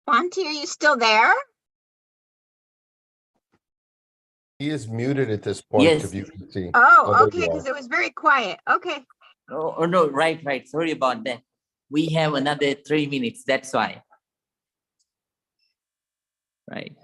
Monty, are you still there? He is muted at this point, Yes. if you can see. Oh, there okay, you because are. it was very quiet. Okay. Oh, no, right. Sorry about that. We have another 3 minutes. That's why. Right.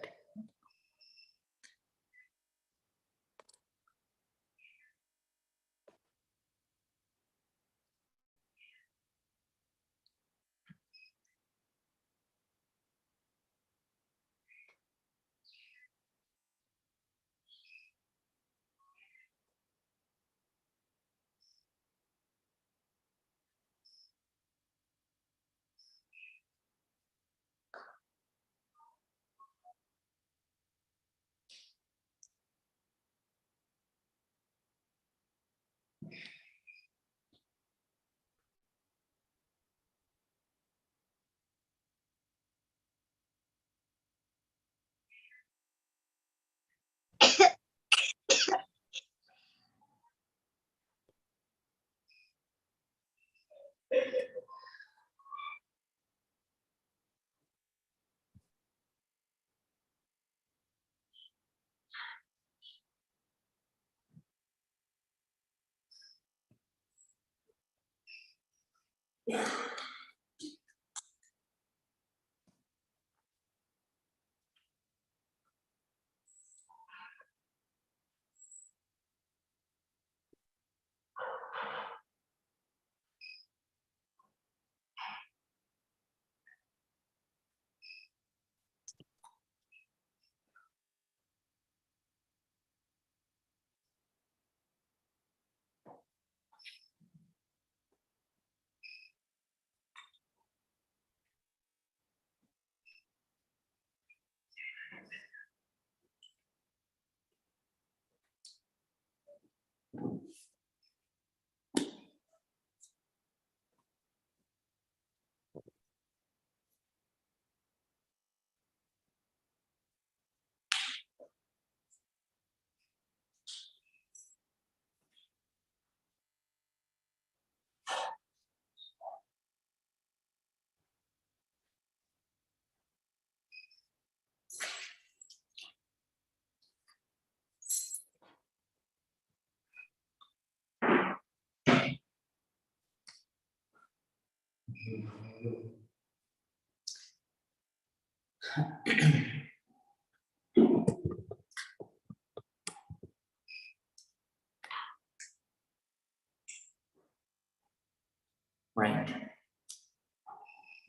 Right.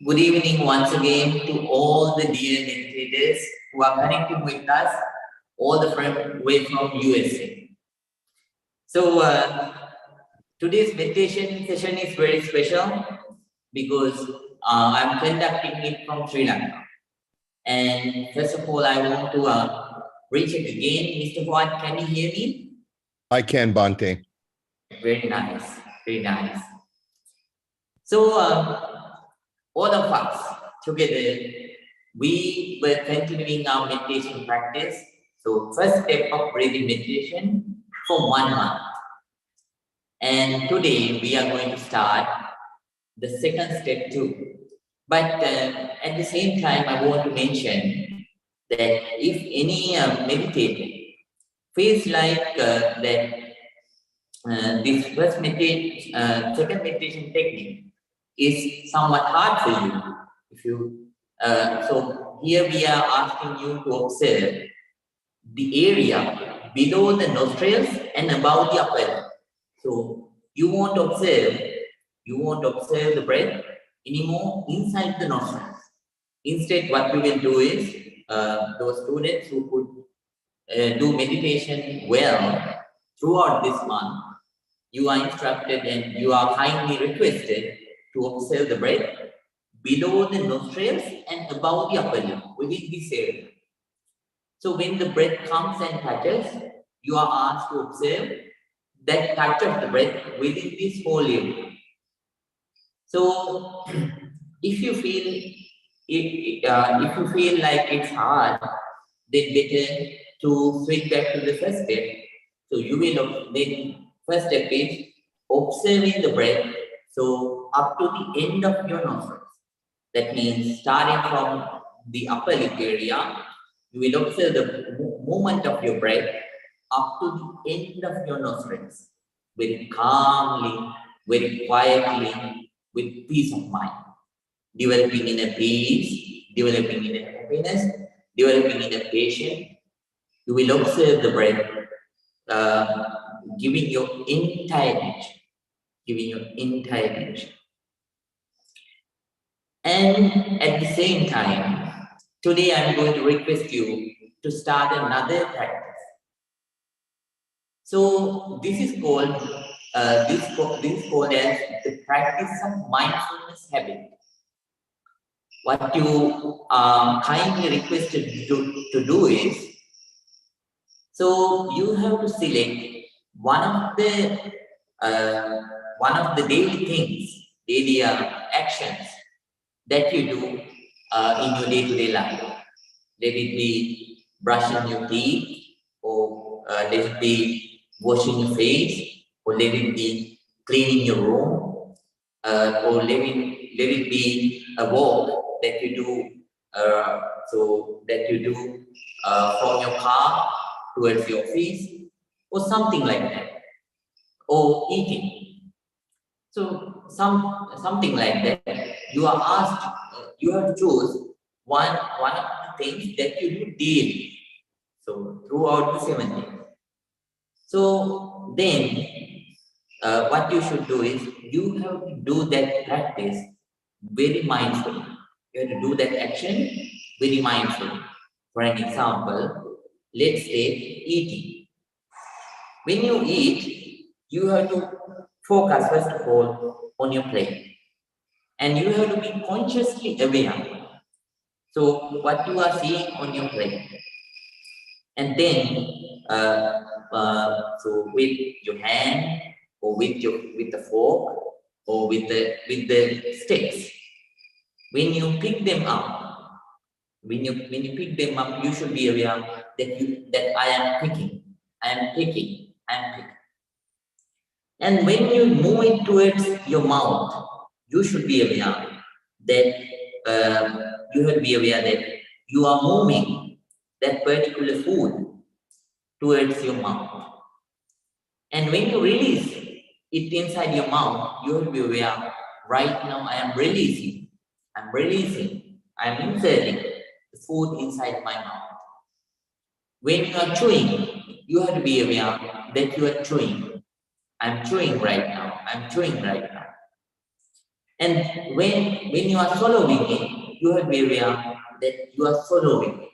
Good evening once again to all the dear meditators who are connecting with us all the way from USA. So today's meditation session is very special because I'm conducting it from Sri Lanka. And first of all, I want to recheck again. Mr. Fuad, can you hear me? I can, Bhante. Very nice, very nice. So all of us together, we were continuing our meditation practice. So first step of breathing meditation for 1 month. And today we are going to start the second step too. But at the same time, I want to mention that if any meditator feels like that this second meditation technique is somewhat hard for you, if you so here we are asking you to observe the area below the nostrils and above the upper lip. So you won't observe the breath anymore inside the nostrils. Instead, what we will do is those students who could do meditation well throughout this month, you are instructed and you are kindly requested to observe the breath below the nostrils and above the upper lip within this area. So when the breath comes and touches, you are asked to observe that touch of the breath within this whole area. So if you feel like it's hard, then better to switch back to the first step. So you will then first step is observing the breath. So up to the end of your nostrils. That means starting from the upper lip area. You will observe the movement of your breath up to the end of your nostrils, very calmly, very quietly, with peace of mind, developing inner peace, developing inner happiness, developing inner patience. You will observe the breath, giving your entire attention, giving your entire attention. And at the same time, today I'm going to request you to start another practice. So this is called this is called as the practice of mindfulness habit. What you are kindly requested to do is, so you have to select one of the daily things, daily actions that you do in your day-to-day life. Let it be brushing your teeth, or let it be washing your face, or let it be cleaning your room, or let it be a walk that you do, from your car towards your office, or something like that, or eating. So something like that. You are asked. You have to choose one of the things that you do daily. So throughout the 7 days. So then, what you should do is you have to do that practice very mindfully. You have to do that action very mindfully. For an example, let's say eating. When you eat, you have to focus first of all on your plate, and you have to be consciously aware. So what you are seeing on your plate, and then so with your hand, or with the fork, or with the sticks, when you pick them up, you should be aware that I am picking. And when you move it towards your mouth, you should be aware that you have to be aware that you are moving that particular food towards your mouth. And when you release it inside your mouth, you have to be aware, right now I am releasing, I'm inserting the food inside my mouth. When you are chewing, you have to be aware that you are chewing. I'm chewing right now. And when you are swallowing it, you have to be aware that you are swallowing.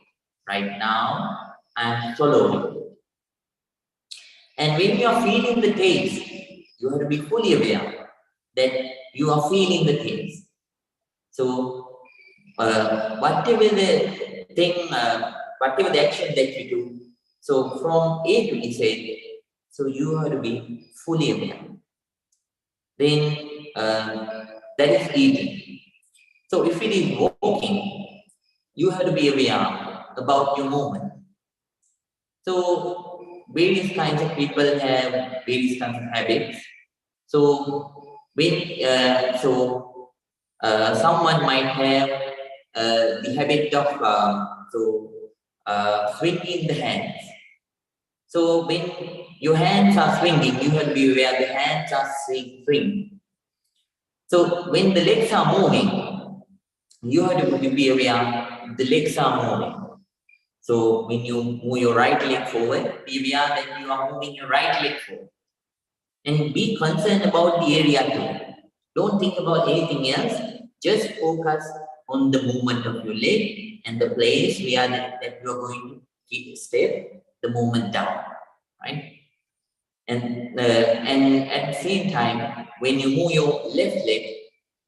Right now, I'm swallowing. And when you are feeling the taste, you have to be fully aware that you are feeling the taste. So, whatever the action that you do, so from A to Z, so you have to be fully aware. Then that is eating. So if it is walking, you have to be aware about your movement. So various kinds of people have various kinds of habits. So when someone might have the habit of swinging the hands. So when your hands are swinging, you have to be aware the hands are swinging. So when the legs are moving, you have to be aware the legs are moving. So when you move your right leg forward, be aware that you are moving your right leg forward. And be concerned about the area too. Don't think about anything else. Just focus on the movement of your leg and the place where that you are going to step the movement down, right? And at the same time, when you move your left leg,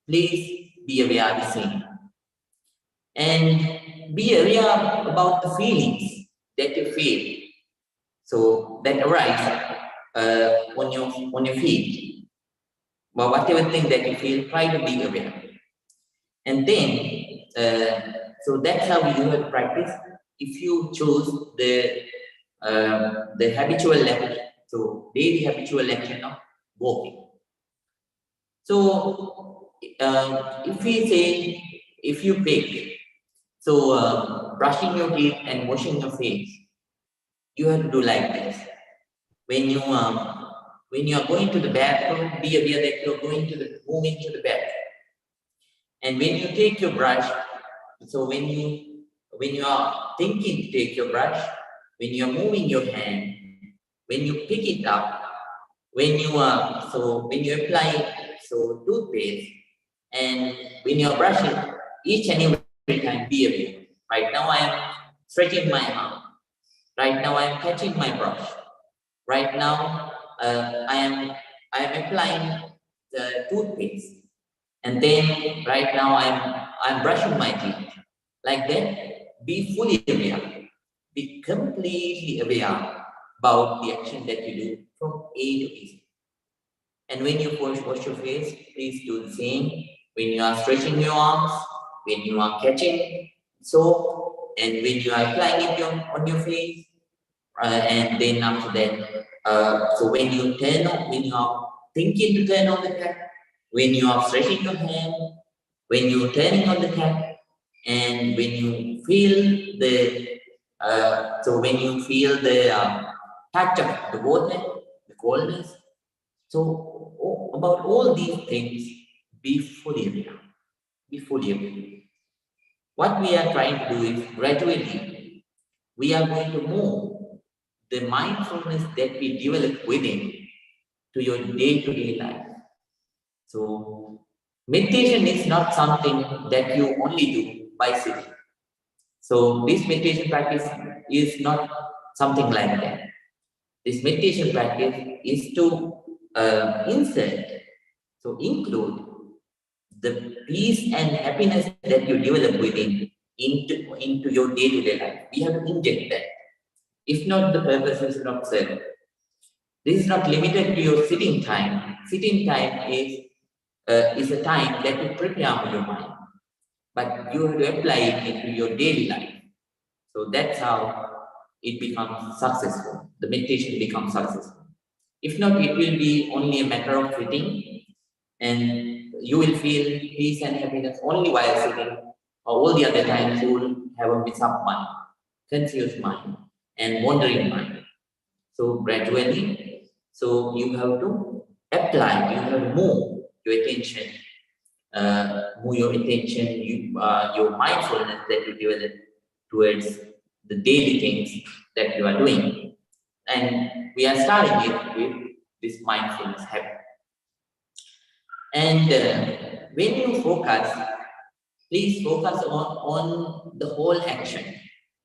please be aware the same. And be aware about the feelings that you feel. So that arise on your feet. But whatever thing that you feel, try to be aware. And then, so that's how you have to practice. If you choose the habitual level, so daily habitual action of walking. So if we say, if you pick, So brushing your teeth and washing your face, you have to do like this. When you are going to the bathroom, be aware that you're moving to the bathroom. And when you take your brush, so when you are thinking to take your brush, when you are moving your hand, when you pick it up, when you apply toothpaste, and when you are brushing, each and every time be aware. Right now I am stretching my arm. Right now I am catching my brush. Right now I am applying the toothpaste, and then right now I'm brushing my teeth. Like that, be fully aware, be completely aware about the action that you do from A to Z. And when you wash your face, please do the same. When you are stretching your arms, when you are catching soap, and when you are applying it on your face, and then after that, so when you are thinking to turn on the tap, when you are stretching your hand, when you are turning on the tap, and when you feel the touch of the water, the coldness. So about all these things, be fully aware. Be fully aware. What we are trying to do is gradually we are going to move the mindfulness that we develop within to your day-to-day life. So meditation is not something that you only do by sitting. So this meditation practice is not something like that. This meditation practice is to include the peace and happiness that you develop within into your day-to-day life. We have to inject that. If not, the purpose is not served. This is not limited to your sitting time. Sitting time is a time that you prepare for your mind, but you have to apply it into your daily life. So that's how it becomes successful. The meditation becomes successful. If not, it will be only a matter of sitting, and you will feel peace and happiness only while sitting. All the other times you will have a mix-up mind, confused mind, and wandering mind. So gradually, so you have to apply, you have to move your attention, your mindfulness that you develop towards the daily things that you are doing. And we are starting it with this mindfulness habit. And when you focus, please focus on the whole action.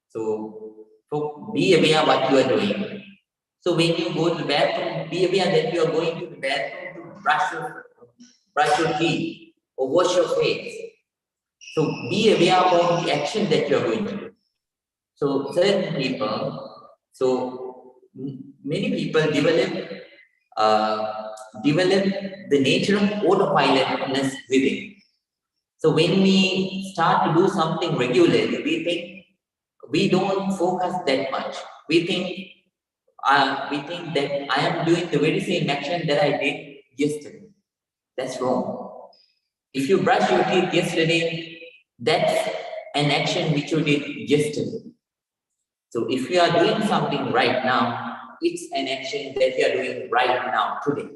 So be aware what you are doing. So when you go to the bathroom, be aware that you are going to the bathroom to brush your teeth or wash your face. So be aware about the action that you are going to do. So certain people, many people develop the nature of autopilotness within. So when we start to do something regularly, we don't focus that much. We think that I am doing the very same action that I did yesterday. That's wrong. If you brush your teeth yesterday, that's an action which you did yesterday. So if you are doing something right now, it's an action that you are doing right now, today.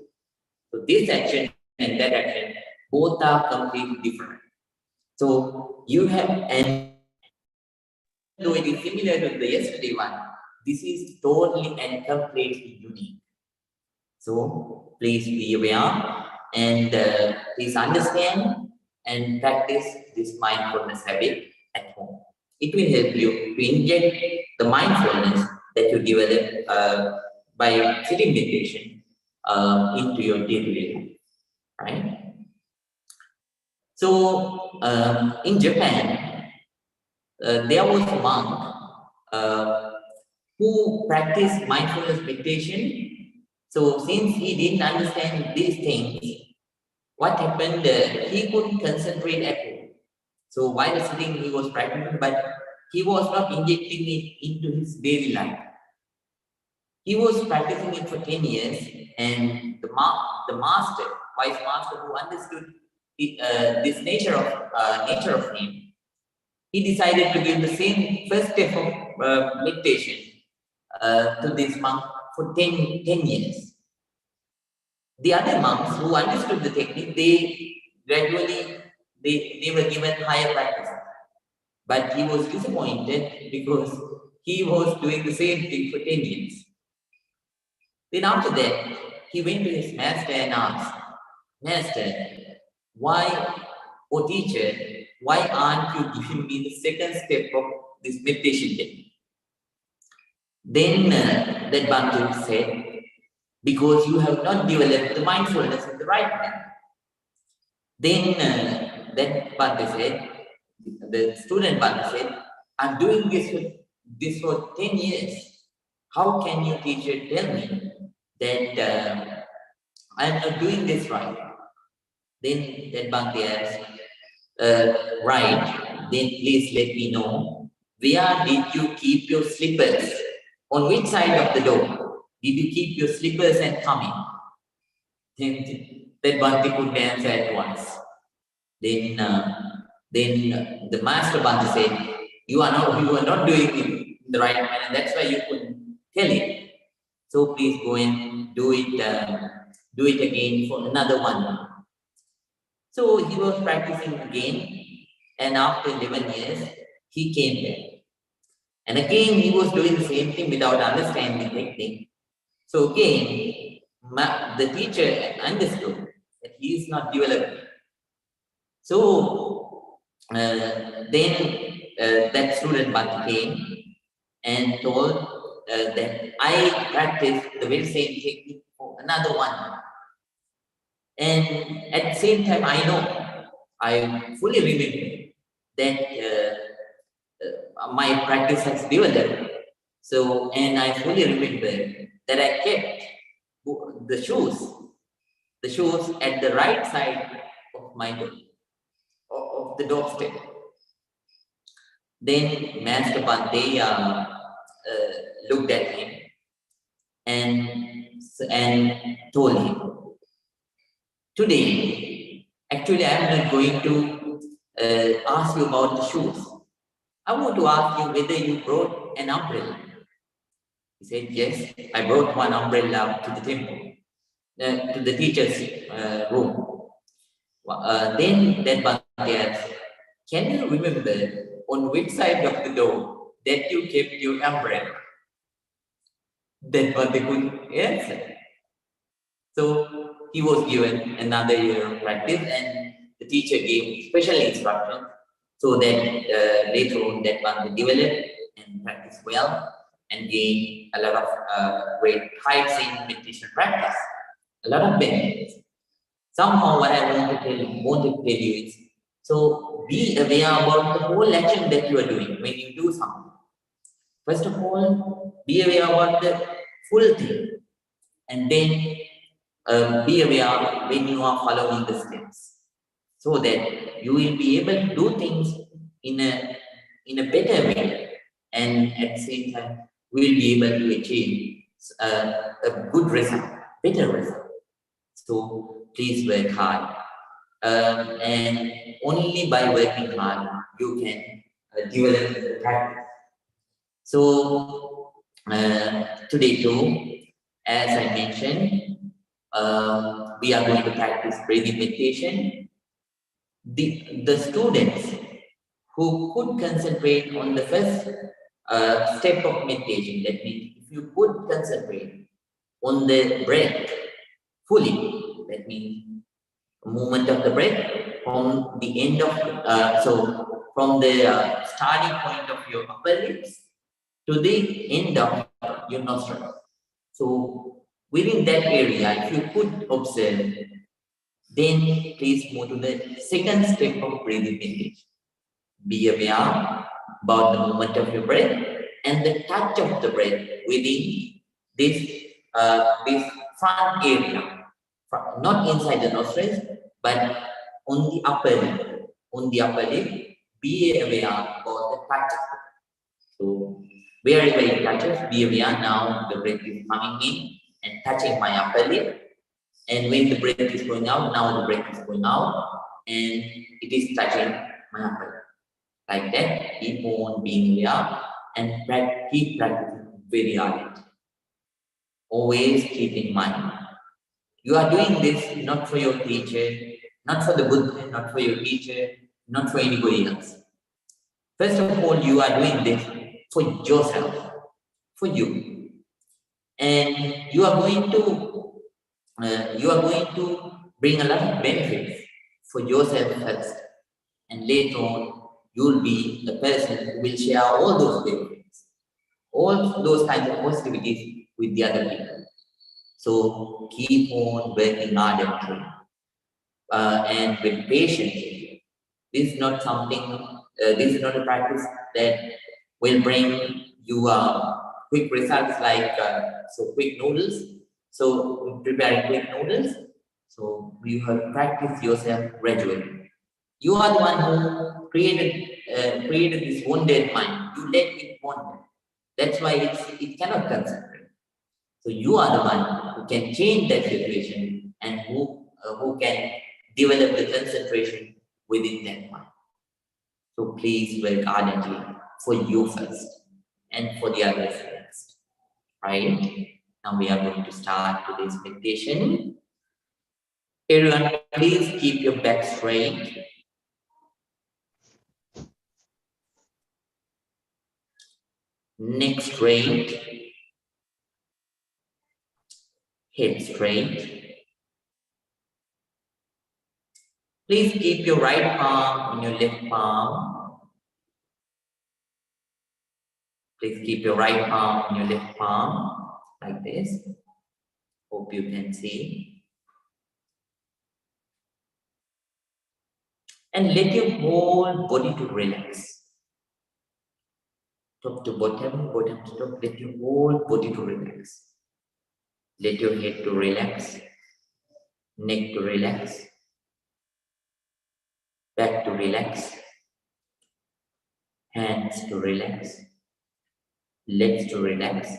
So this action and that action, both are completely different. So you have, and though it is similar to the yesterday one, this is totally and completely unique. So please be aware and please understand and practice this mindfulness habit at home. It will help you to inject the mindfulness that you develop by sitting meditation into your day-to-day life, right? So in Japan, there was a monk who practiced mindfulness meditation. So since he didn't understand these things, what happened, he couldn't concentrate at home. So while sitting, he was practicing, but he was not injecting it into his daily life. He was practicing it for 10 years, and the wise master who understood this nature of him, he decided to give the same first step of meditation to this monk for 10 years. The other monks who understood the technique, they gradually, they were given higher practice. But he was disappointed because he was doing the same thing for 10 years. Then after that, he went to his master and asked, Master, why, or teacher, why aren't you giving me the second step of this meditation technique? Then that Bhante said, because you have not developed the mindfulness in the right manner. Then that Bhante said, the student Bhante said, I'm doing this for 10 years. How can you, teacher, tell me that I'm not doing this right? Then that Bhante asked, right, then please let me know, where did you keep your slippers? On which side of the door did you keep your slippers and coming? Then that Bhante couldn't answer at once. Then the master Bhante said, you are not doing it in the right manner. That's why you couldn't tell it. So please go and do it again for another 1 month. So he was practicing again, and after 11 years, he came back. And again, he was doing the same thing without understanding the technique. So again, the teacher understood that he is not developing. So then that student Bhante came and told that I practiced the very same technique for another 1 month. And at the same time, I fully remember that my practice has developed. So, and I fully remember that I kept the shoes at the right side of my door, of the doorstep. Then Master Bhante looked at him and told him, today, actually, I am not going to ask you about the shoes. I want to ask you whether you brought an umbrella. He said, yes, I brought one umbrella to the temple, to the teacher's room. Then that Bhante asked, can you remember on which side of the door that you kept your umbrella? That Bhante couldn't answer. So he was given another year of practice, and the teacher gave special instructions so that later on that Bhante developed and practiced well and gained a lot of great heights in meditation practice, a lot of benefits. Somehow what I want to tell you is, so be aware about the whole action that you are doing when you do something. First of all, be aware about the full thing, and then be aware when you are following the steps, so that you will be able to do things in a better way, and at the same time we will be able to achieve a good result, better result. So please work hard, and only by working hard you can develop the practice. So today too, as I mentioned, we are going to practice breathing meditation. The students who could concentrate on the first step of meditation, that means if you could concentrate on the breath fully, that means movement of the breath from the end of, from the starting point of your upper lips to the end of your nostrils. So within that area, if you could observe, then please move to the second step of breathing meditation. Be aware about the movement of your breath and the touch of the breath within this front area, not inside the nostrils, but on the upper lip. On the upper lip, be aware about the touch of the breath. So wherever it touches, be aware now the breath is coming in and touching my upper lip. And when the breath is going out, now the breath is going out and it is touching my upper lip. Like that, keep on being there and keep practicing very ardently. Always keep in mind, you are doing this not for your teacher, not for the Buddha, not for your teacher, not for anybody else. First of all, you are doing this for yourself, for you, and you are going to bring a lot of benefits for yourself first, and later on you'll be the person who will share all those benefits, all those kinds of positivities with the other people. So keep on working ardently and with patience. This is not something. This is not a practice that will bring you quick results like quick noodles. So preparing quick noodles. So you have to practice yourself gradually. You are the one who created this wounded mind. You let it wander. That's why it cannot concentrate. So you are the one who can change that situation and who can develop the concentration within that mind. So please work ardently for you first and for the others next. Right? Now we are going to start today's meditation. Everyone, please keep your back straight. Neck straight. Head straight. Please keep your right palm on your left palm. Please keep your right palm on your left palm, like this. Hope you can see. And let your whole body to relax. Top to bottom, bottom to top, let your whole body to relax. Let your head to relax, neck to relax, back to relax, hands to relax, legs to relax,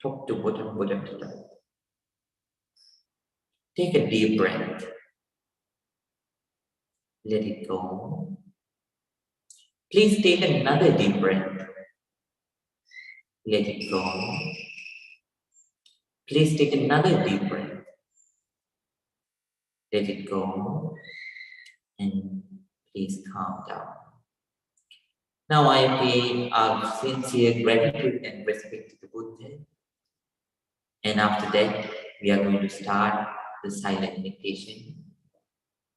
top to bottom, bottom to top. Take a deep breath. Let it go. Please take another deep breath. Let it go. Please take another deep breath. Let it go. And please calm down. Now I pay our sincere gratitude and respect to the Buddha. And after that, we are going to start the silent meditation.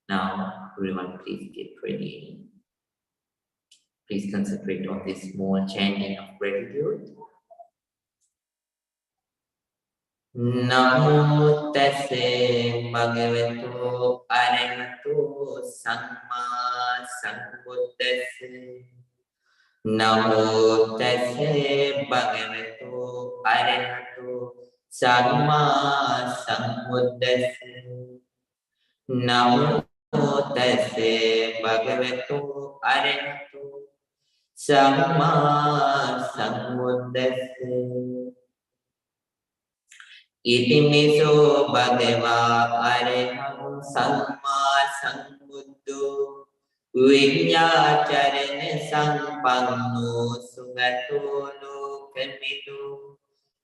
Now, everyone, please get ready. Please concentrate on this small chanting of gratitude. Namo tassa bhagavato arahato samma sambuddhassa. Namo tassa bhagavato arahato samma sambuddhassa. Namo tassa bhagavato arahato samma sambuddhassa. Itimiso bhagava araham samma sambuddho vinyācarana sampanno sugato lokamido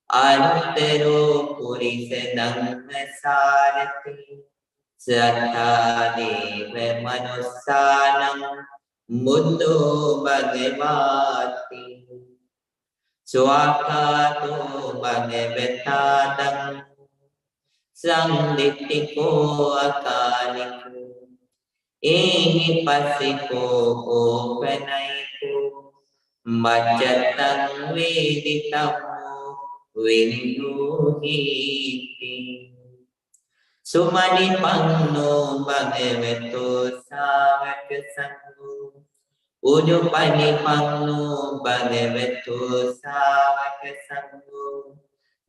anuttaro purisa dhamma sarati sattha deva manussanam buddho bhagavati. Swakato bhagavatātam samdittiko akaliko ehi pasiko opanayiko maccatam veditamo vinyuhiti. Sumanipanno bhagavato sāvaka sangho Ujupanipanno bhagavato sāvaka sangho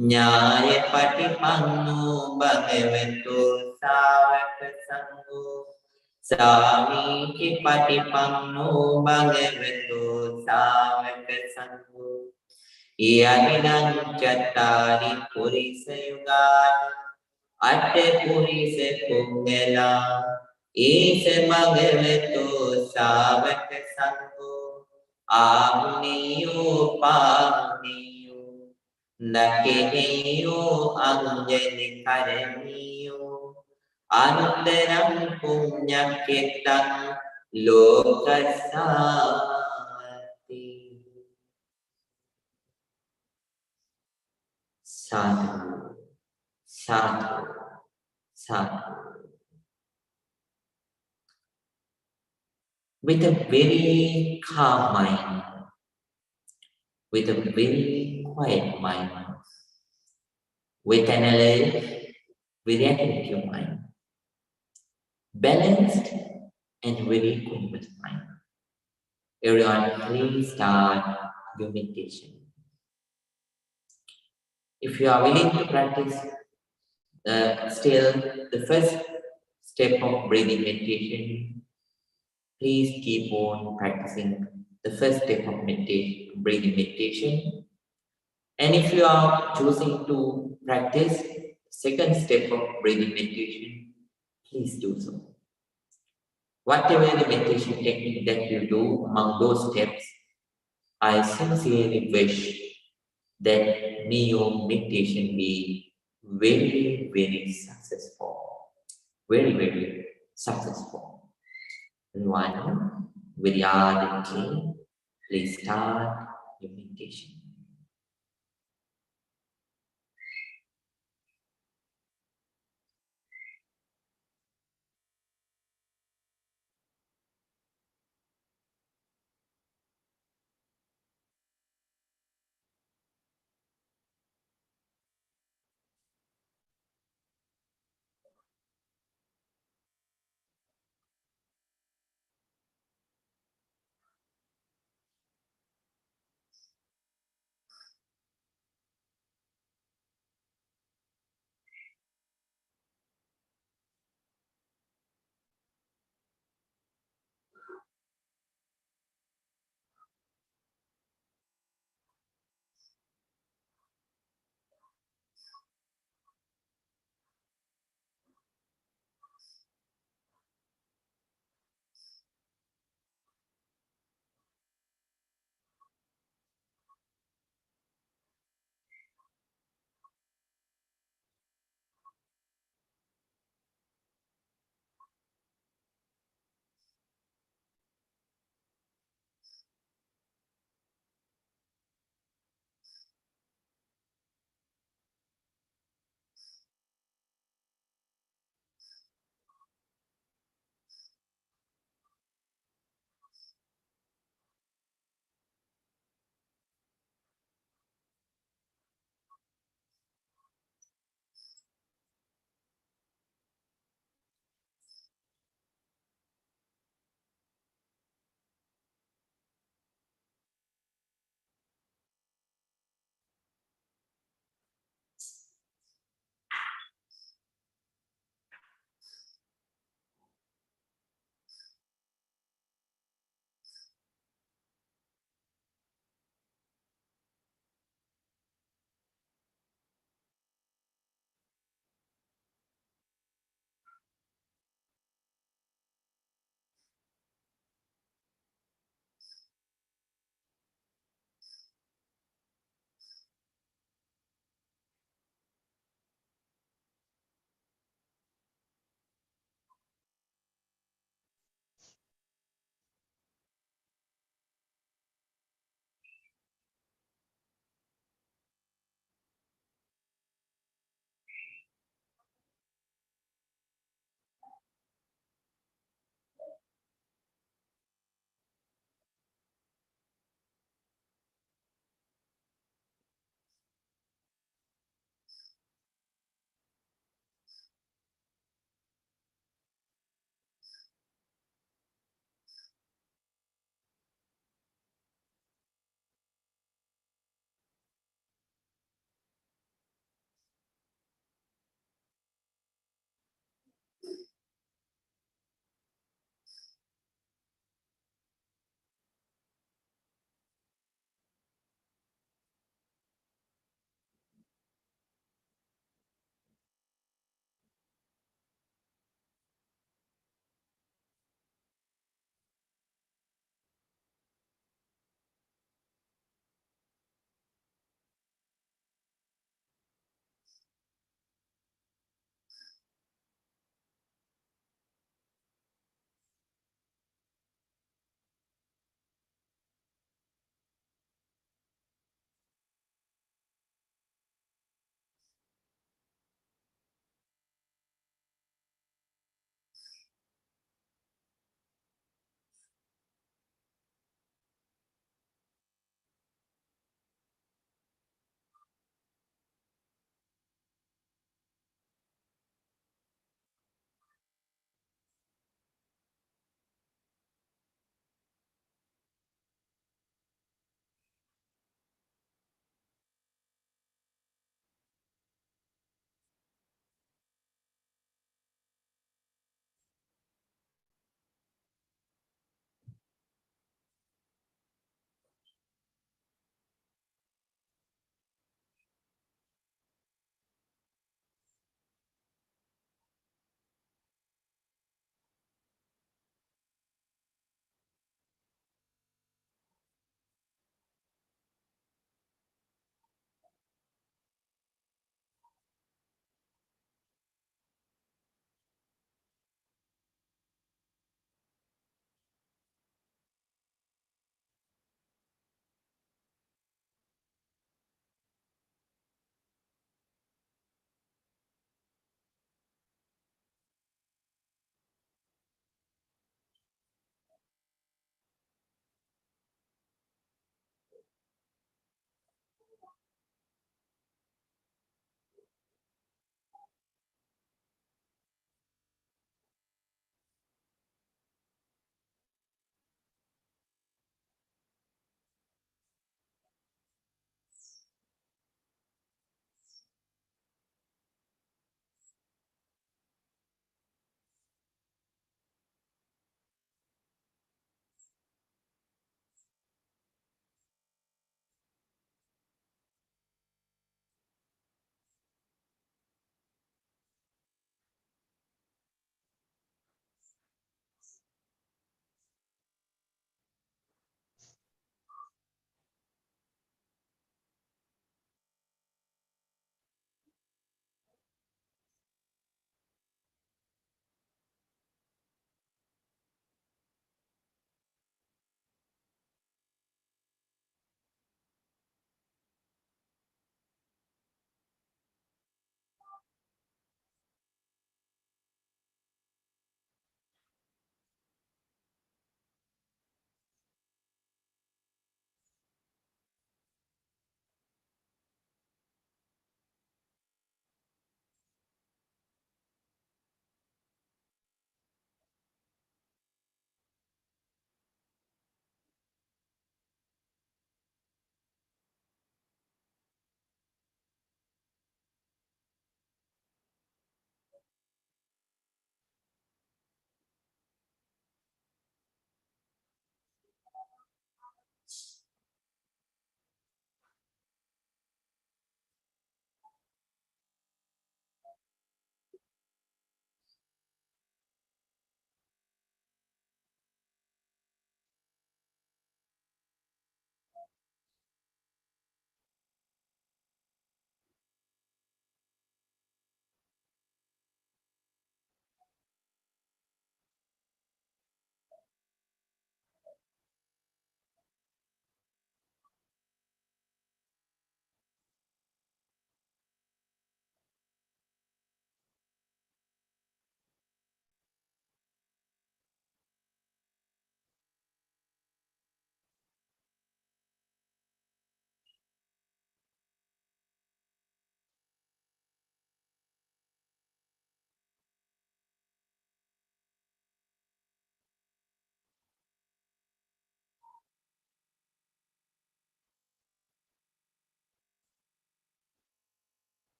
Nyāya patipanno bhagavato sāvaka sangho Sāmīti patipanno bhagavato sāvaka sangho Yadinam cattari purisa yugāni Atte purisa puggala Isa Bhagavato Savaka Sangho Amniyo Pamniyo Nakineyo Anjali Karaniyo Antaram Punyakitang Lokasati Sadhu, sadhu, sadhu. With a very calm mind, with a very quiet mind, with an alert, very attentive mind, balanced and very equanimous mind. Everyone, please start your meditation. If you are willing to practice still the first step of breathing meditation, please keep on practicing the first step of meditation, breathing meditation. And if you are choosing to practice second step of breathing meditation, please do so. Whatever the meditation technique that you do among those steps, I sincerely wish that may your meditation be very, very successful. Very, very successful. Everyone, very ardently, please start your meditation.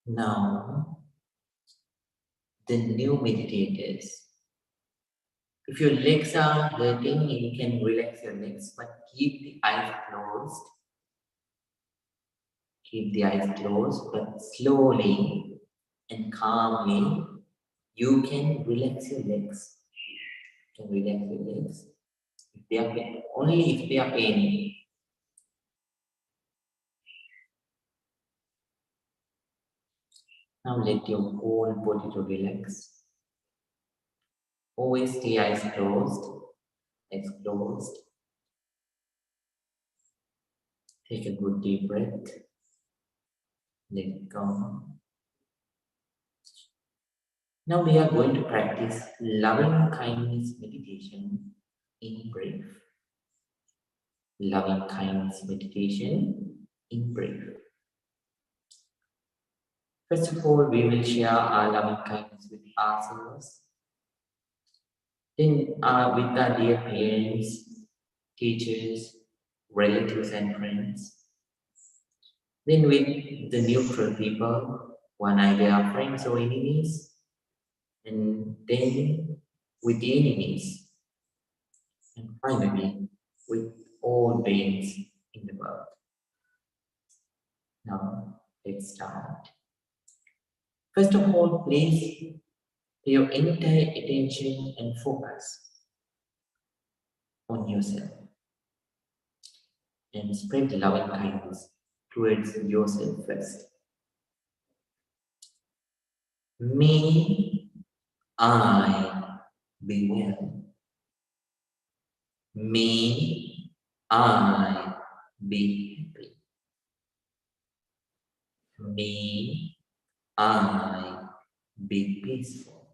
Now, the new meditators. If your legs are hurting, you can relax your legs, but keep the eyes closed. Keep the eyes closed, but slowly and calmly, you can relax your legs. You can relax your legs. If they are pain, only if they are paining. Now let your whole body to relax. Always stay eyes closed. Eyes closed. Take a good deep breath. Let it go. Now we are going to practice loving kindness meditation in brief. Loving kindness meditation in brief. First of all, we will share our loving kindness with ourselves. Then with our dear parents, teachers, relatives and friends. Then with the neutral people, one either friends or enemies. And then with the enemies. And finally, with all beings in the world. Now, let's start. First of all, please pay your entire attention and focus on yourself. And spread loving kindness towards yourself first. May I be well. May I be happy. May I be peaceful.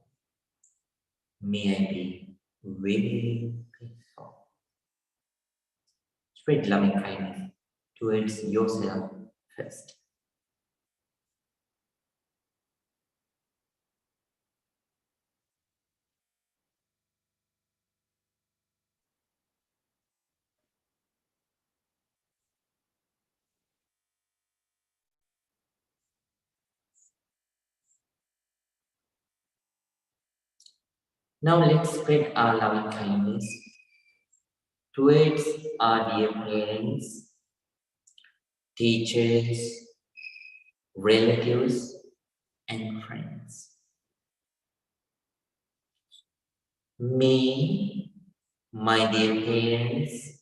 May I be really peaceful. Spread loving kindness towards yourself first. Now let's spread our loving kindness towards our dear parents, teachers, relatives, and friends. May my dear parents,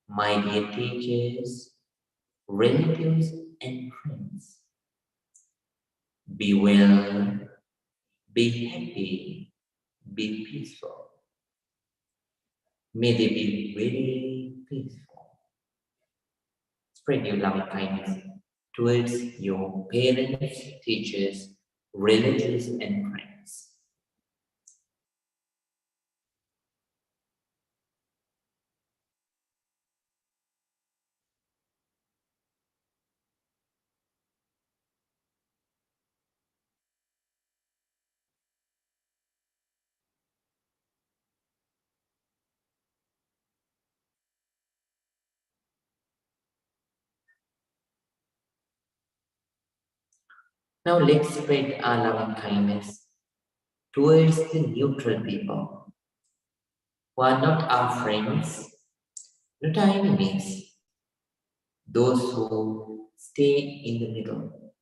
my dear teachers, relatives, and friends be well, be happy, be peaceful. May they be very peaceful. Spread your loving kindness towards your parents, teachers, relatives, and friends. Now let's spread our loving kindness towards the neutral people who are not our friends, not our enemies, those who stay in the middle.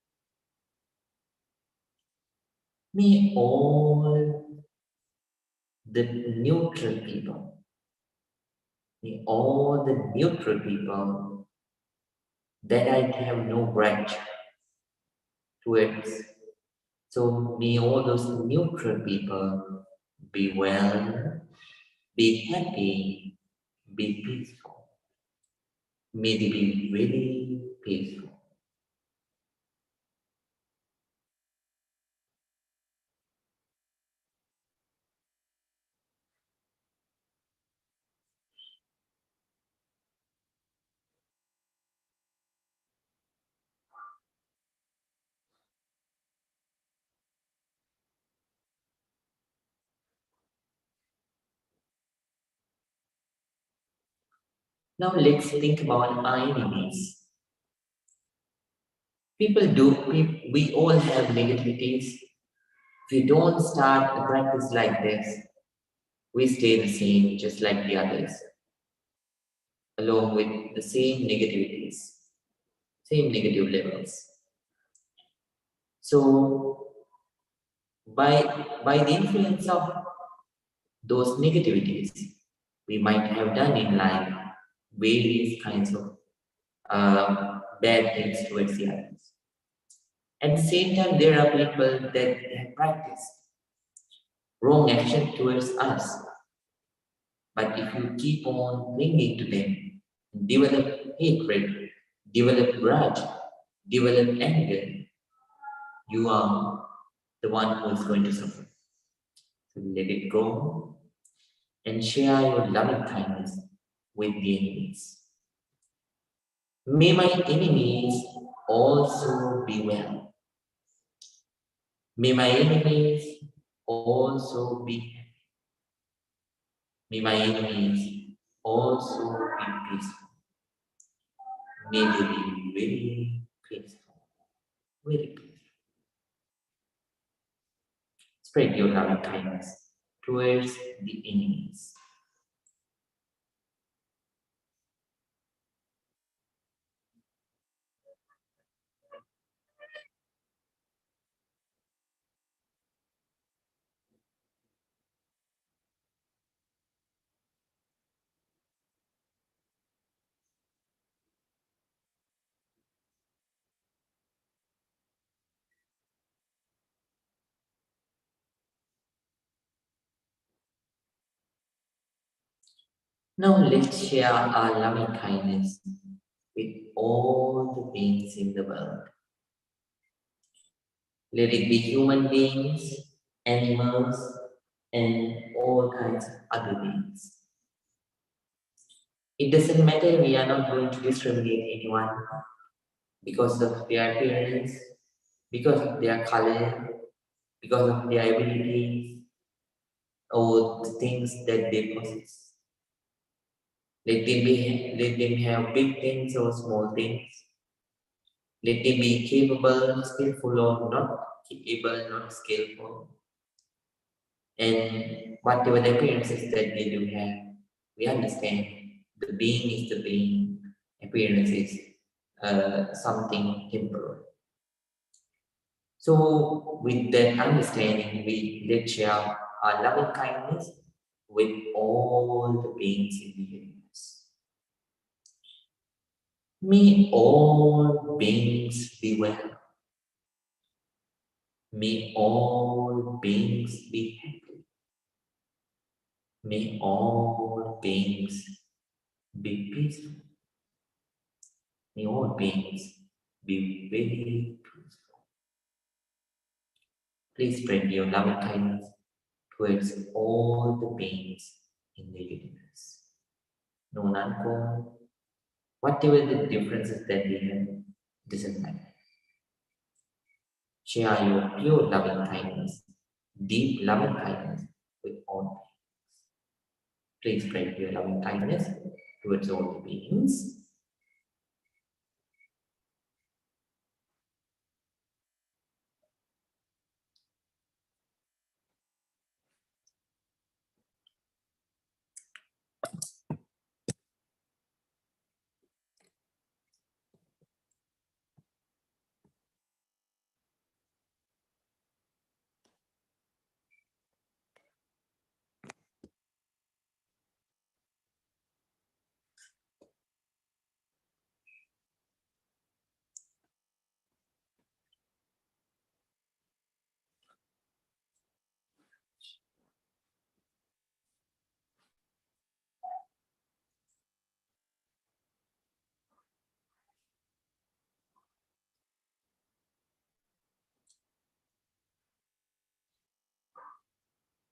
May all the neutral people, may all the neutral people that I have no grudge towards. So may all those neutral people be well, be happy, be peaceful. May they be really peaceful. Now let's think about our enemies. We all have negativities. If we don't start a practice like this, we stay the same, just like the others, along with the same negativities, same negative levels. So, by the influence of those negativities, we might have done in life various kinds of bad things towards the others. At the same time, there are people that have practiced wrong action towards us. But if you keep on clinging to them, develop hatred, develop grudge, develop anger, you are the one who is going to suffer. So let it go and share your loving kindness with the enemies. May my enemies also be well. May my enemies also be happy. May my enemies also be peaceful. May they be very peaceful. Very peaceful. Spread your loving kindness towards the enemies. Now let's share our loving kindness with all the beings in the world. Let it be human beings, animals, and all kinds of other beings. It doesn't matter, we are not going to discriminate anyone because of their appearance, because of their color, because of their abilities, or the things that they possess. Let them have big things or small things. Let them be capable, skillful, or not capable, not skillful. And whatever the appearances that they do have, we understand the being is the being, appearance is something temporary. So with that understanding, let's share our loving kindness with all the beings in the universe. May all beings be well. May all beings be happy. May all beings be peaceful. May all beings be very peaceful. Please spread your loving kindness towards all the beings in the universe. No none, whatever the differences that we have, doesn't matter. Share your pure loving kindness, deep loving kindness with all beings. Please spread your loving kindness towards all the beings.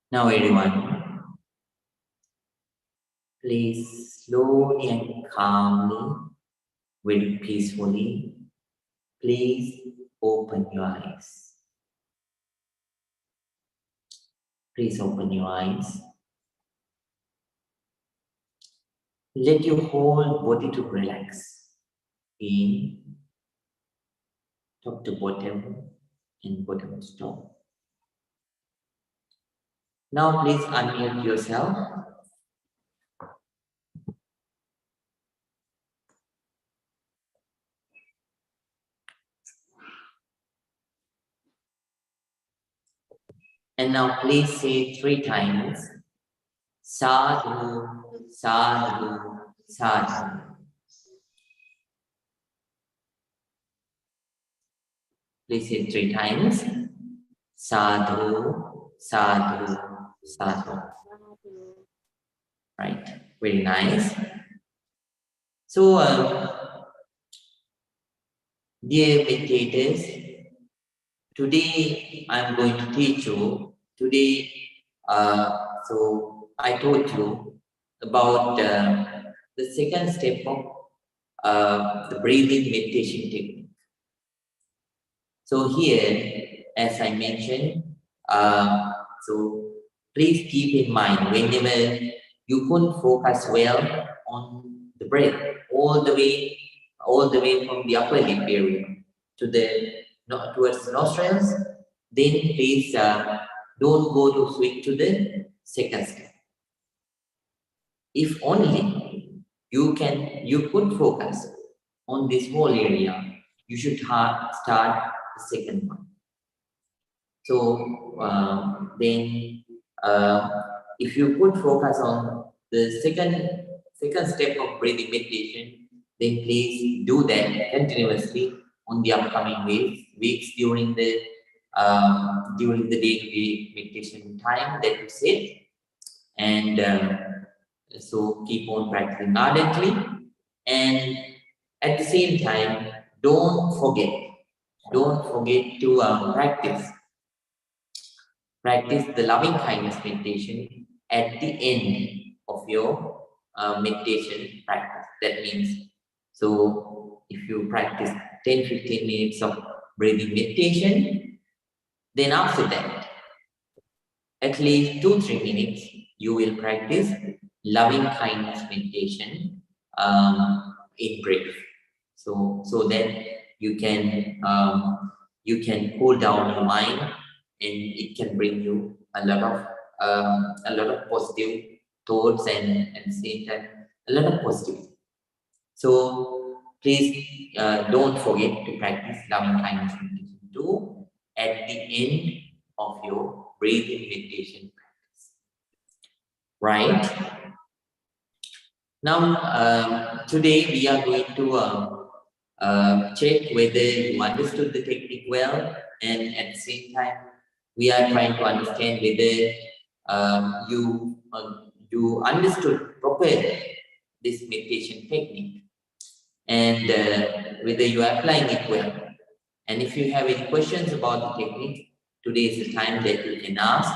Now everyone, please slowly and calmly, very peacefully, please open your eyes. Please open your eyes. Let your whole body to relax. In, top to bottom, and bottom to top. Now please unmute yourself. And now please say 3 times, Sadhu, Sadhu, Sadhu. Please say 3 times, Sadhu, Sadhu, Sadhu. Right, very nice. So, dear meditators, today I'm going to teach you. Today, so I told you about the second step of the breathing meditation technique. So here, as I mentioned, so please keep in mind whenever you couldn't focus well on the breath all the way from the upper lip area to the towards the nostrils, then please don't go to switch to the second step. If only you could focus on this whole area, you should start the second one. So then, if you could focus on the second step of breathing meditation, then please do that continuously on the upcoming weeks during the day-to-day meditation time that you set, and so keep on practicing ardently, and at the same time, don't forget to practice the loving kindness meditation at the end of your meditation practice. That means, so if you practice 10-15 minutes of breathing meditation, then after that, at least 2-3 minutes, you will practice loving kindness meditation in breath. So that you can cool down your mind, and it can bring you a lot of positive thoughts, and at the same time a lot of positivity. So please don't forget to practice loving kindness meditation too at the end of your breathing meditation practice. Right? Now, today we are going to check whether you understood the technique well, and at the same time, we are trying to understand whether you understood properly this meditation technique, and whether you are applying it well. And if you have any questions about the technique, today is the time that you can ask.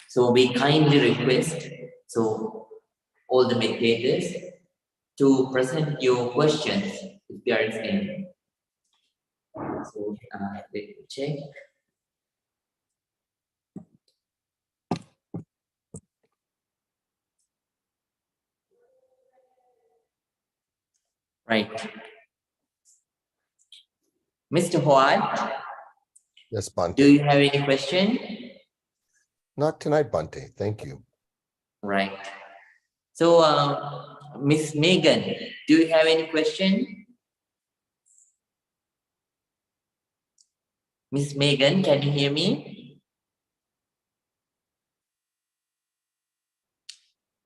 So we kindly request all the meditators to present your questions if there is any. So let me check. Right. Mr. Howard? Yes, Bhante. Do you have any question? Not tonight, Bhante. Thank you. Right. So, Miss Megan, do you have any question? Miss Megan, can you hear me?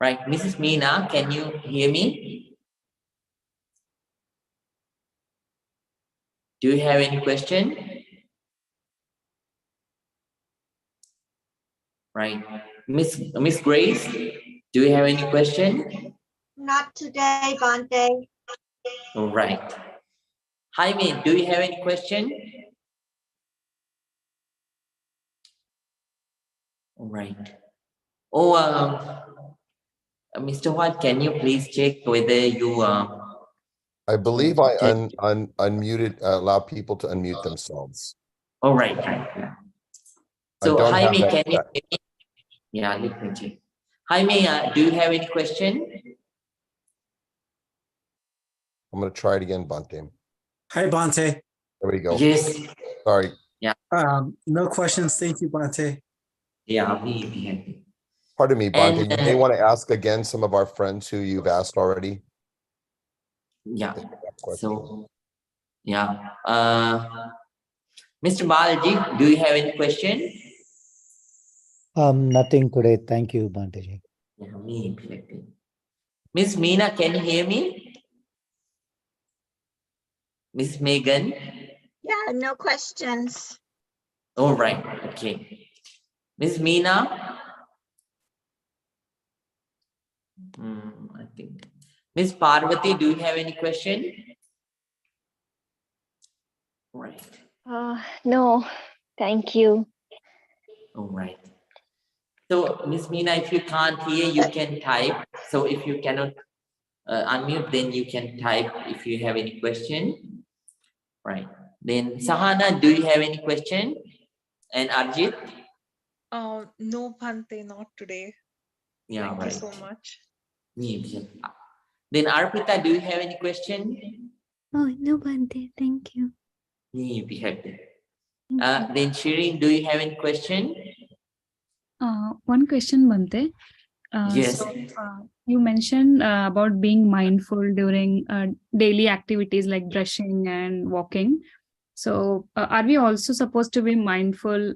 Right. Mrs. Meena, can you hear me? Do you have any question? Right. Miss Grace, do you have any question? Not today, Bhante. All right. Jaime, do you have any question? All right. Oh, Mr. Watt, can you please check whether you I believe I unmuted, allow people to unmute themselves. all right, right. Yeah. So don't have Jaime, that can you? set. Yeah, let me check. Jaime, do you have any question? I'm gonna try it again, Bante. Hi, Bante. There we go. Yes. Sorry. No questions. Thank you, Bante. Yeah, we happy. Pardon me, Bante. And, You may want to ask again some of our friends who you've asked already. Yeah. If you have questions. So, yeah. Mr. Balaji, do you have any question? Nothing today. Thank you, Banteji. Yeah, me happy. Miss Meena, can you hear me? Miss Megan? Yeah, no questions. All right. Okay. Miss Meena? I think. Miss Parvati, do you have any question? Right. No, thank you. All right. So, Miss Meena, if you can't hear, you can type. So, if you cannot unmute, then you can type if you have any question. Right. Then, Sahana, do you have any question? And Arjit? No, Bhante, not today. Yeah, Thank right. you so much. Then, Arpita, do you have any question? Oh, no, Bhante. Thank you. Be happy. Thank you. Then, Shireen, do you have any question? One question, Bhante. Yes. You mentioned about being mindful during daily activities like brushing and walking. So, are we also supposed to be mindful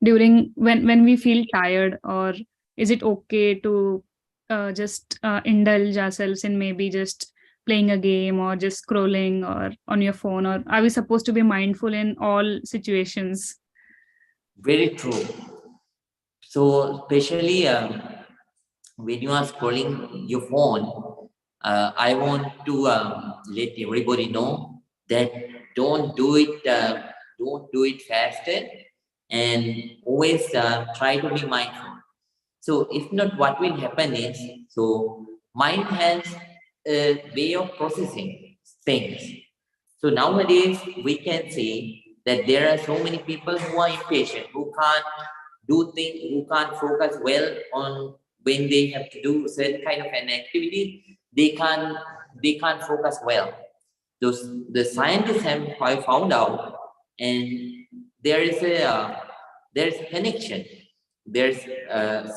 during when we feel tired, or is it okay to just indulge ourselves in maybe just playing a game or just scrolling or on your phone, or are we supposed to be mindful in all situations? Very true. So, especially when you are scrolling your phone, I want to let everybody know that don't do it faster, and always try to be mindful. So if not, what will happen is, so mind has a way of processing things. So nowadays we can see that there are so many people who are impatient, who can't do things, who can't focus well on when they have to do certain kind of an activity. They can't focus well. The scientists have found out, and there is a connection. There's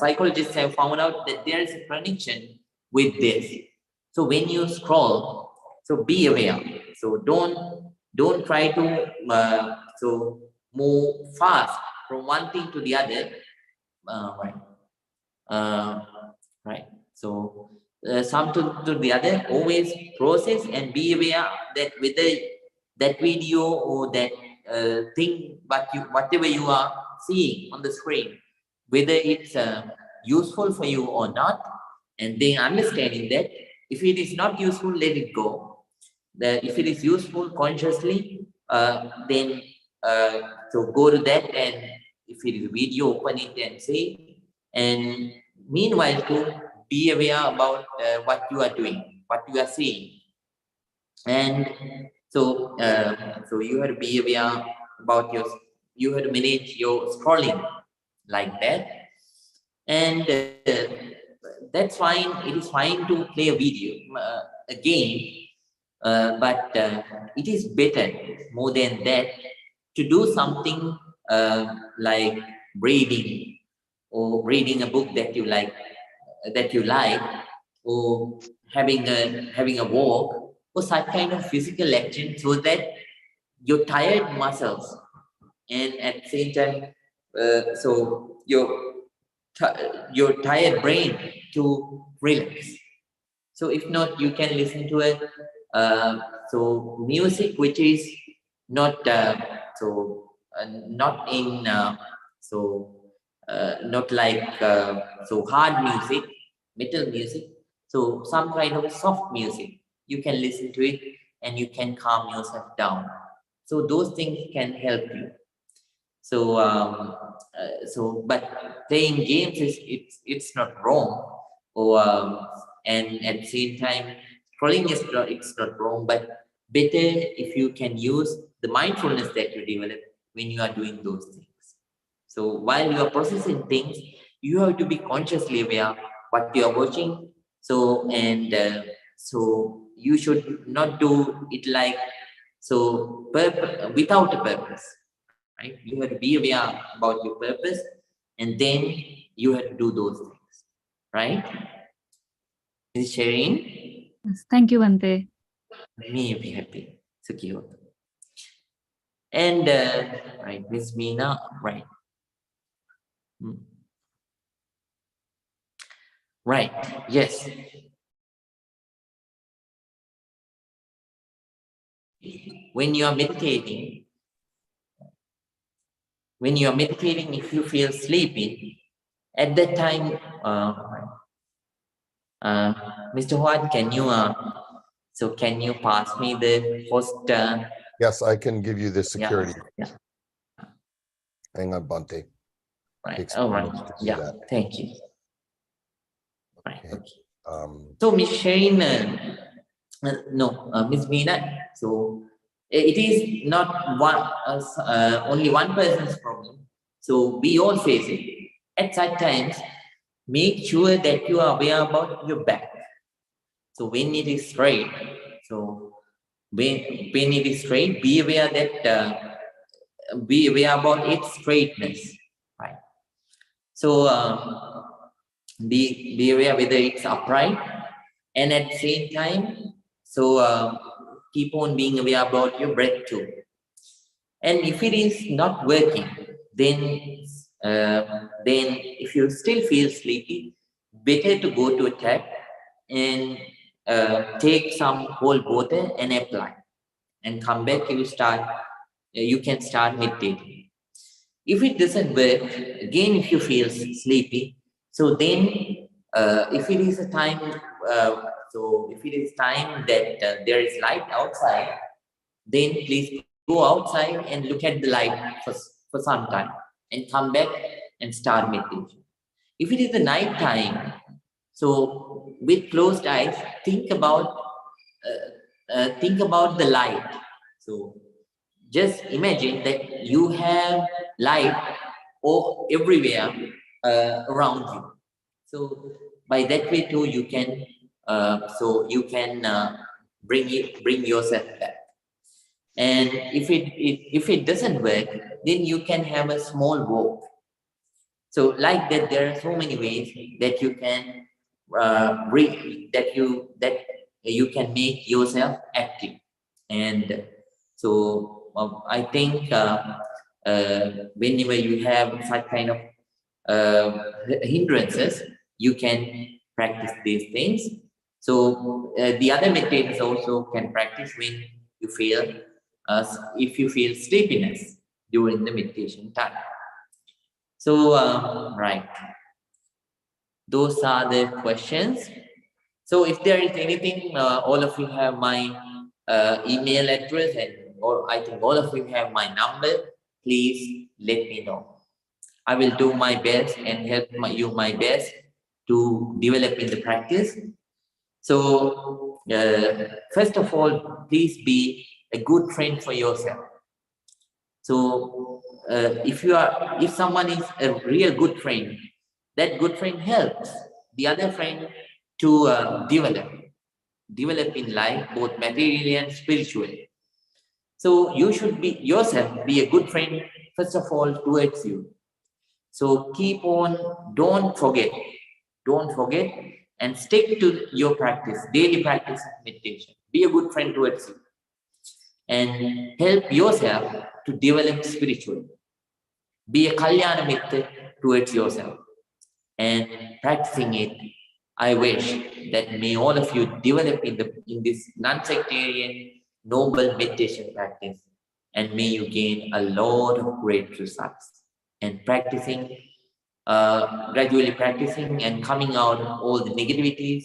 psychologists have found out that there is a connection with this. So when you scroll, so be aware. So don't try to so move fast from one thing to the other. Right. So some to the other, always process and be aware that whether that video or that thing, whatever you are seeing on the screen, whether it's useful for you or not, and then understanding that if it is not useful, let it go. If it is useful consciously, then so go to that, and if it is video, open it and see. And meanwhile, to be aware about what you are doing, what you are seeing, and so so you have to be aware about you have to manage your scrolling like that, and that's fine. It is fine to play a video, a game, but it is better more than that to do something like reading or reading a book that you like, or having a walk or such kind of physical action, so that your tired muscles and at the same time so your tired brain to relax. So if not, you can listen to it so music which is not not in not like so hard music, metal music. So some kind of soft music, you can listen to it and you can calm yourself down. So those things can help you. So but playing games it's not wrong, or and at the same time scrolling is not, it's not wrong, but better if you can use the mindfulness that you develop when you are doing those things. So while you are processing things, you have to be consciously aware what you are watching. So and so you should not do it like so without a purpose, right? You have to be aware about your purpose, and then you have to do those things, right? Is sharing? Yes, thank you, Bante. Me be happy, secure. And right, Miss Meena, right. Right, yes. When you are meditating, if you feel sleepy, at that time, Mr. Huat, can you pass me the host? Yes, I can give you the security. Yeah. Hang on, Bante. Right. Takes All a right. minute to do Yeah. that. Thank you. Right. Okay. Okay. So, Miss Shane, Miss Meena. So, it is not only one person's problem. So, we all face it. At such times, make sure that you are aware about your back. So, when it is straight, so when it is straight, be aware that be aware about its straightness, right? So be aware whether it's upright, and at the same time, so keep on being aware about your breath too. And if it is not working, then if you still feel sleepy, better to go to a tap and take some cold water and apply, and come back. You can start meditating. If it doesn't work, again, if you feel sleepy, so then if it is a time, if it is time that there is light outside, then please go outside and look at the light for some time, and come back and start meditation. If it is the night time, so with closed eyes, think about the light. So just imagine that you have light everywhere around you. So by that way too, you can bring yourself back. And if it doesn't work, then you can have a small walk. So like that, there are so many ways that you can you can make yourself active. And so I think whenever you have such kind of hindrances, you can practice these things. So the other meditators also can practice when you feel, if you feel sleepiness during the meditation time. So right, those are the questions. So if there is anything, all of you have my email address, or I think all of you have my number. Please let me know. I will do my best and help you my best to develop in the practice. So first of all, please be a good friend for yourself. So if someone is a real good friend, that good friend helps the other friend to develop in life, both materially and spiritually. So you should be yourself, be a good friend, first of all, towards you. So keep on, don't forget, and stick to your practice, daily practice of meditation. Be a good friend towards you, and help yourself to develop spiritually. Be a kalyana mitra towards yourself, and practicing it. I wish that may all of you develop in this non-sectarian, noble meditation practice, and may you gain a lot of great results. And practicing, gradually practicing and coming out of all the negativities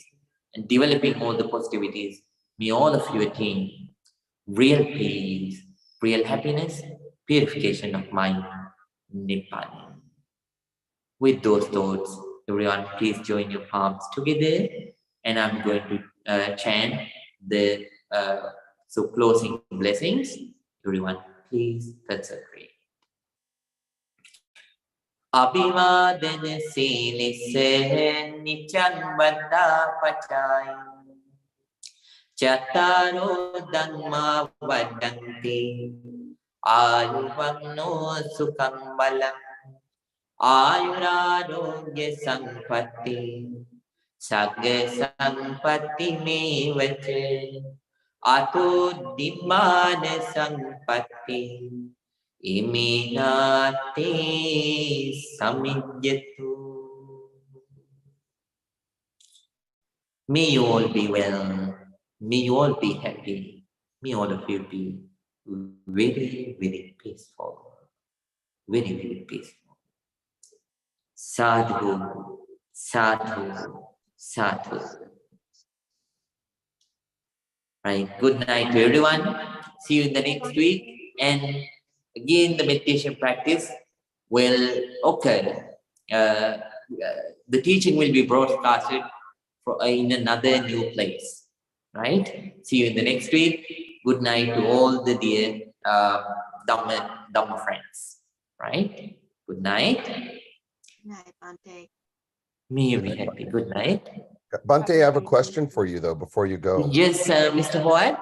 and developing all the positivities, may all of you attain real peace, real happiness, purification of mind, Nibbana. With those thoughts, everyone, please join your palms together, and I'm going to chant the closing blessings. Everyone, please concentrate. Abhivadana silisse nichan vada pachai Chattaro Dhamma Vadanti Ayuvanno Sukham Balam Ayurarogya Sampatti Sagga Sampatti Mevache Ato Dimmana Sampatti Iminate Samijjatu. May you all be well. May you all be happy. May all of you be very, very peaceful. Very, very peaceful. Sadhu, sadhu, sadhu. Right. Good night to everyone. See you in the next week. And again, the meditation practice will occur. The teaching will be broadcasted in another new place. Right? See you in the next week. Good night to all the dear Dhamma friends. Right? Good night. Good night, Bhante. May you be happy. Good night. Bhante, I have a question for you though, before you go. Yes, Mr. Boyd.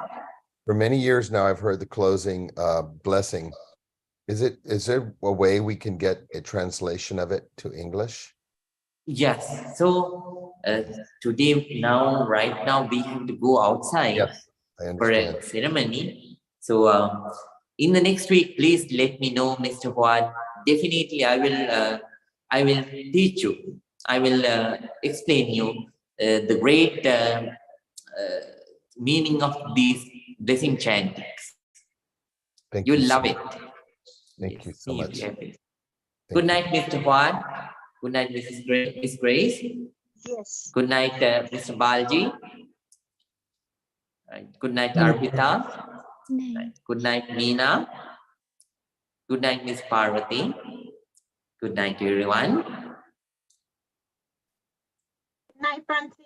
For many years now, I've heard the closing blessing. Is there a way we can get a translation of it to English? Yes. So today, right now, we have to go outside I for understand. a ceremony. So in the next week, please let me know, Mr. Huad. Definitely, I will teach you. I will explain you the great meaning of these blessing chantings. Thank You'll you so love it. much. Thank you so you'll much. be happy. Thank Good you. night, Mr. Huad. Good night, Miss Grace. Yes. Good night, Mr. Balji. Good night, Good night. Arpita. Good night, Meena. Good night, Miss Parvati. Good night, everyone. Good night, Bhante.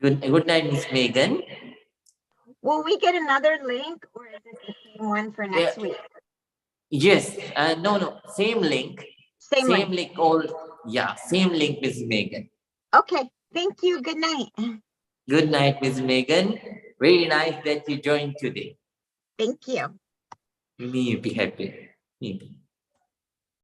Good night, Miss Megan. Will we get another link or is it the same one for next week? Yes. No. Same link. Same link. Same link, Miss Megan. Okay. Thank you. Good night. Good night, Miss Megan. Very nice that you joined today. Thank you. Me be happy. Me be.